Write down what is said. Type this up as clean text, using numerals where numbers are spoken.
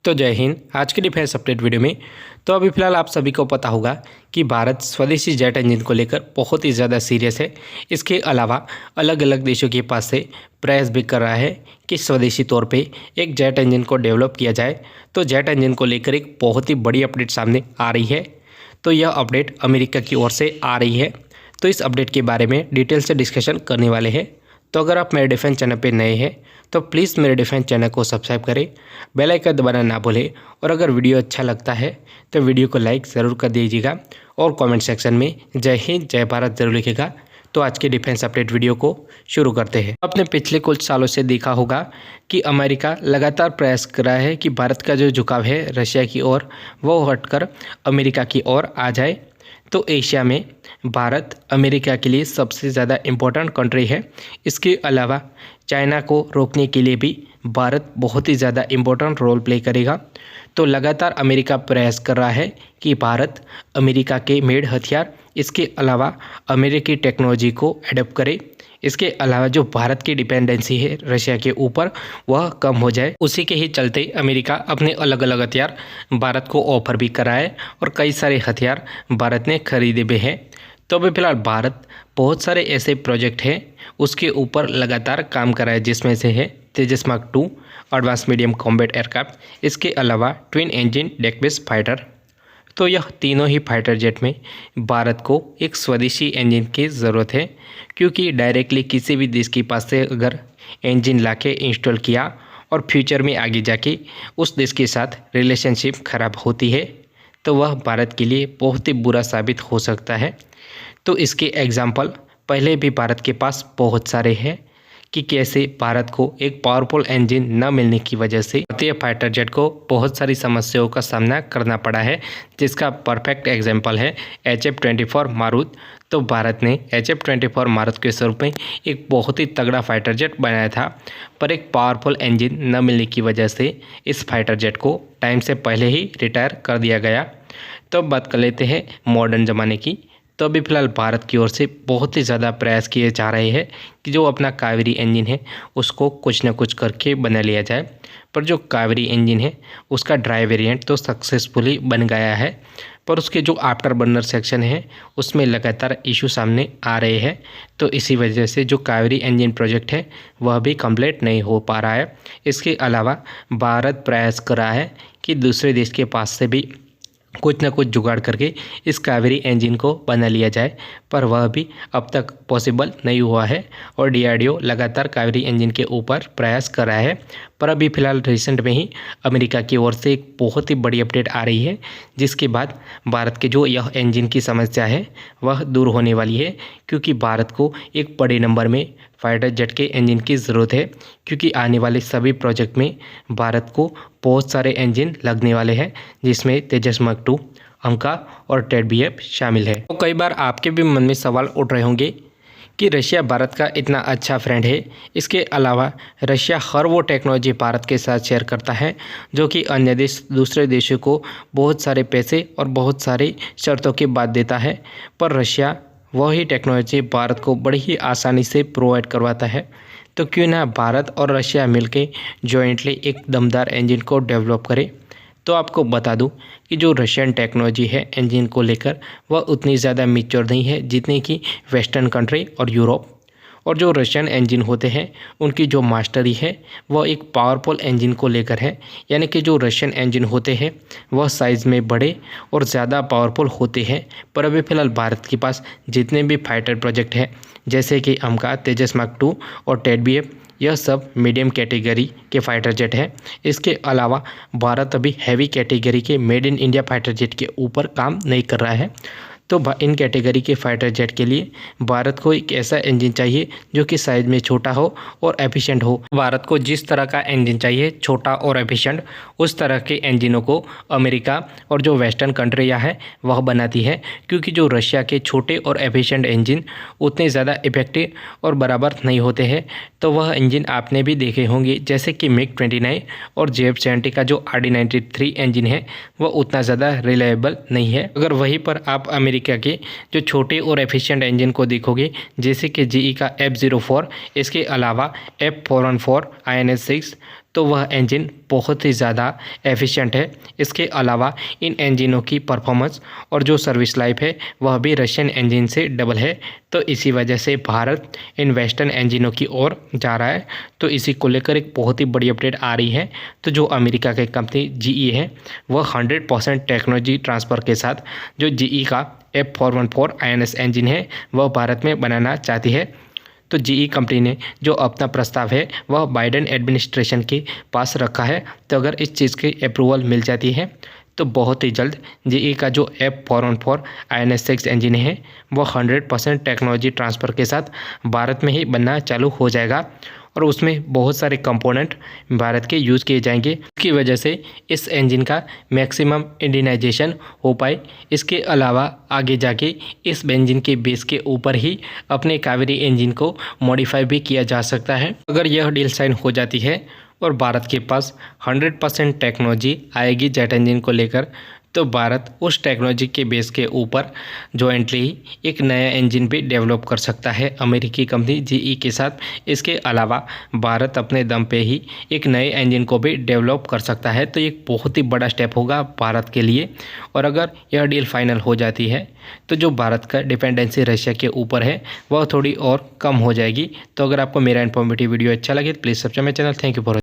तो जय हिंद। आज के डिफेंस अपडेट वीडियो में तो अभी फ़िलहाल आप सभी को पता होगा कि भारत स्वदेशी जेट इंजन को लेकर बहुत ही ज़्यादा सीरियस है। इसके अलावा अलग अलग देशों के पास से प्रयास भी कर रहा है कि स्वदेशी तौर पे एक जेट इंजन को डेवलप किया जाए। तो जेट इंजन को लेकर एक बहुत ही बड़ी अपडेट सामने आ रही है। तो यह अपडेट अमेरिका की ओर से आ रही है। तो इस अपडेट के बारे में डिटेल से डिस्कशन करने वाले हैं। तो अगर आप मेरे डिफेंस चैनल पे नए हैं तो प्लीज़ मेरे डिफेंस चैनल को सब्सक्राइब करें, बेल आइकन दबाना ना भूलें और अगर वीडियो अच्छा लगता है तो वीडियो को लाइक ज़रूर कर दीजिएगा और कमेंट सेक्शन में जय हिंद जय भारत ज़रूर लिखिएगा। तो आज के डिफेंस अपडेट वीडियो को शुरू करते हैं। आपने पिछले कुछ सालों से देखा होगा कि अमेरिका लगातार प्रयास कर रहा है कि भारत का जो झुकाव है रशिया की ओर वो हटकर अमेरिका की ओर आ जाए। तो एशिया में भारत अमेरिका के लिए सबसे ज़्यादा इम्पोर्टेंट कंट्री है। इसके अलावा चाइना को रोकने के लिए भी भारत बहुत ही ज़्यादा इम्पोर्टेंट रोल प्ले करेगा। तो लगातार अमेरिका प्रयास कर रहा है कि भारत अमेरिका के मेड हथियार, इसके अलावा अमेरिकी टेक्नोलॉजी को एडप्ट करे। इसके अलावा जो भारत की डिपेंडेंसी है रशिया के ऊपर वह कम हो जाए। उसी के ही चलते अमेरिका अपने अलग अलग हथियार भारत को ऑफर भी करा है और कई सारे हथियार भारत ने खरीदे भी हैं। तो अभी फिलहाल भारत बहुत सारे ऐसे प्रोजेक्ट हैं उसके ऊपर लगातार काम कर रहा है, जिसमें से है Tejas mark 2 advance medium combat aircraft, इसके अलावा twin engine deck based fighter. तो यह तीनों ही फाइटर जेट में भारत को एक स्वदेशी इंजन की ज़रूरत है, क्योंकि डायरेक्टली किसी भी देश के पास से अगर इंजन लाके इंस्टॉल किया और फ्यूचर में आगे जाके उस देश के साथ रिलेशनशिप ख़राब होती है तो वह भारत के लिए बहुत ही बुरा साबित हो सकता है। तो इसके एग्जाम्पल पहले भी भारत के पास बहुत सारे हैं कि कैसे भारत को एक पावरफुल इंजन न मिलने की वजह से भारतीय फाइटर जेट को बहुत सारी समस्याओं का सामना करना पड़ा है, जिसका परफेक्ट एग्जाम्पल है HF-24 मारुत। तो भारत ने HF-24 मारुत के स्वरूप में एक बहुत ही तगड़ा फाइटर जेट बनाया था, पर एक पावरफुल इंजन न मिलने की वजह से इस फाइटर जेट को टाइम से पहले ही रिटायर कर दिया गया। तो अब बात कर लेते हैं मॉडर्न ज़माने की। तो अभी फ़िलहाल भारत की ओर से बहुत ही ज़्यादा प्रयास किए जा रहे हैं कि जो अपना कावेरी इंजन है उसको कुछ ना कुछ करके बना लिया जाए। पर जो कावेरी इंजन है उसका ड्राई वेरिएंट तो सक्सेसफुली बन गया है, पर उसके जो आफ्टर बर्नर सेक्शन है उसमें लगातार इशू सामने आ रहे हैं। तो इसी वजह से जो कावेरी इंजन प्रोजेक्ट है वह भी कंप्लीट नहीं हो पा रहा है। इसके अलावा भारत प्रयास कर रहा है कि दूसरे देश के पास से भी कुछ ना कुछ जुगाड़ करके इस कावेरी इंजन को बना लिया जाए, पर वह भी अब तक पॉसिबल नहीं हुआ है और DRDO लगातार कावेरी इंजन के ऊपर प्रयास कर रहा है। पर अभी फ़िलहाल रिसेंट में ही अमेरिका की ओर से एक बहुत ही बड़ी अपडेट आ रही है, जिसके बाद भारत के जो यह इंजन की समस्या है वह दूर होने वाली है, क्योंकि भारत को एक बड़े नंबर में फाइटर जेट के इंजन की ज़रूरत है, क्योंकि आने वाले सभी प्रोजेक्ट में भारत को बहुत सारे इंजन लगने वाले हैं, जिसमें तेजस मार्क 2, अंका और TED-BF शामिल है। तो कई बार आपके भी मन में सवाल उठ रहे होंगे कि रशिया भारत का इतना अच्छा फ्रेंड है, इसके अलावा रशिया हर वो टेक्नोलॉजी भारत के साथ शेयर करता है जो कि अन्य देश दूसरे देशों को बहुत सारे पैसे और बहुत सारी शर्तों के बाद देता है, पर रशिया वही टेक्नोलॉजी भारत को बड़ी ही आसानी से प्रोवाइड करवाता है। तो क्यों ना भारत और रशिया मिलके जॉइंटली एक दमदार इंजन को डेवलप करें। तो आपको बता दूं कि जो रशियन टेक्नोलॉजी है इंजन को लेकर वह उतनी ज़्यादा मैच्योर नहीं है जितनी कि वेस्टर्न कंट्री और यूरोप। और जो रशियन इंजन होते हैं उनकी जो मास्टरी है वह एक पावरफुल इंजन को लेकर है, यानी कि जो रशियन इंजन होते हैं वह साइज़ में बड़े और ज़्यादा पावरफुल होते हैं। पर अभी फ़िलहाल भारत के पास जितने भी फाइटर प्रोजेक्ट हैं जैसे कि अंका, तेजस मार्क 2 और TED-BF, यह सब मीडियम कैटेगरी के फाइटर जेट हैं। इसके अलावा भारत अभी हैवी कैटेगरी के made in India fighter jet के ऊपर काम नहीं कर रहा है। तो इन कैटेगरी के फाइटर जेट के लिए भारत को एक ऐसा इंजन चाहिए जो कि साइज में छोटा हो और एफिशिएंट हो। भारत को जिस तरह का इंजन चाहिए, छोटा और एफिशिएंट, उस तरह के इंजनों को अमेरिका और जो वेस्टर्न कंट्रियाँ हैं वह बनाती है, क्योंकि जो रशिया के छोटे और एफिशिएंट इंजन उतने ज़्यादा इफेक्टिव और बराबर नहीं होते हैं। तो वह इंजन आपने भी देखे होंगे, जैसे कि MiG-29 और JF-70 का जो RD-93 इंजन है वह उतना ज़्यादा रिलायबल नहीं है। अगर वहीं पर आप अमेरिका के जो छोटे और एफिशिएंट इंजन को देखोगे, जैसे कि GE का F-04, इसके अलावा F-414 INS-6, तो वह इंजन बहुत ही ज़्यादा एफिशिएंट है। इसके अलावा इन इंजनों की परफॉर्मेंस और जो सर्विस लाइफ है वह भी रशियन इंजन से डबल है। तो इसी वजह से भारत इन वेस्टर्न इंजनों की ओर जा रहा है। तो इसी को लेकर एक बहुत ही बड़ी अपडेट आ रही है। तो जो अमेरिका की कंपनी GE है वह 100% टेक्नोलॉजी ट्रांसफ़र के साथ जो GE का F414 INS इंजन है वह भारत में बनाना चाहती है। तो GE कंपनी ने जो अपना प्रस्ताव है वह बाइडेन एडमिनिस्ट्रेशन के पास रखा है। तो अगर इस चीज़ की अप्रूवल मिल जाती है तो बहुत ही जल्द GE का जो F414 INS 6 इंजन है वह 100% टेक्नोलॉजी ट्रांसफ़र के साथ भारत में ही बनना चालू हो जाएगा और उसमें बहुत सारे कंपोनेंट भारत के यूज़ किए जाएंगे। इसकी वजह से इस इंजन का मैक्सिमम इंडियनाइजेशन हो पाए। इसके अलावा आगे जाके इस इंजन के बेस के ऊपर ही अपने कावेरी इंजन को मॉडिफाई भी किया जा सकता है। अगर यह डील साइन हो जाती है और भारत के पास 100% टेक्नोलॉजी आएगी जेट इंजन को लेकर, तो भारत उस टेक्नोलॉजी के बेस के ऊपर जॉइंटली ही एक नया इंजन भी डेवलप कर सकता है अमेरिकी कंपनी GE के साथ। इसके अलावा भारत अपने दम पे ही एक नए इंजन को भी डेवलप कर सकता है। तो ये एक बहुत ही बड़ा स्टेप होगा भारत के लिए। और अगर यह डील फाइनल हो जाती है तो जो भारत का डिपेंडेंसी रशिया के ऊपर है वह थोड़ी और कम हो जाएगी। तो अगर आपको मेरा इन्फॉर्मेटिव वीडियो अच्छा लगे तो please subscribe my channel. Thank you for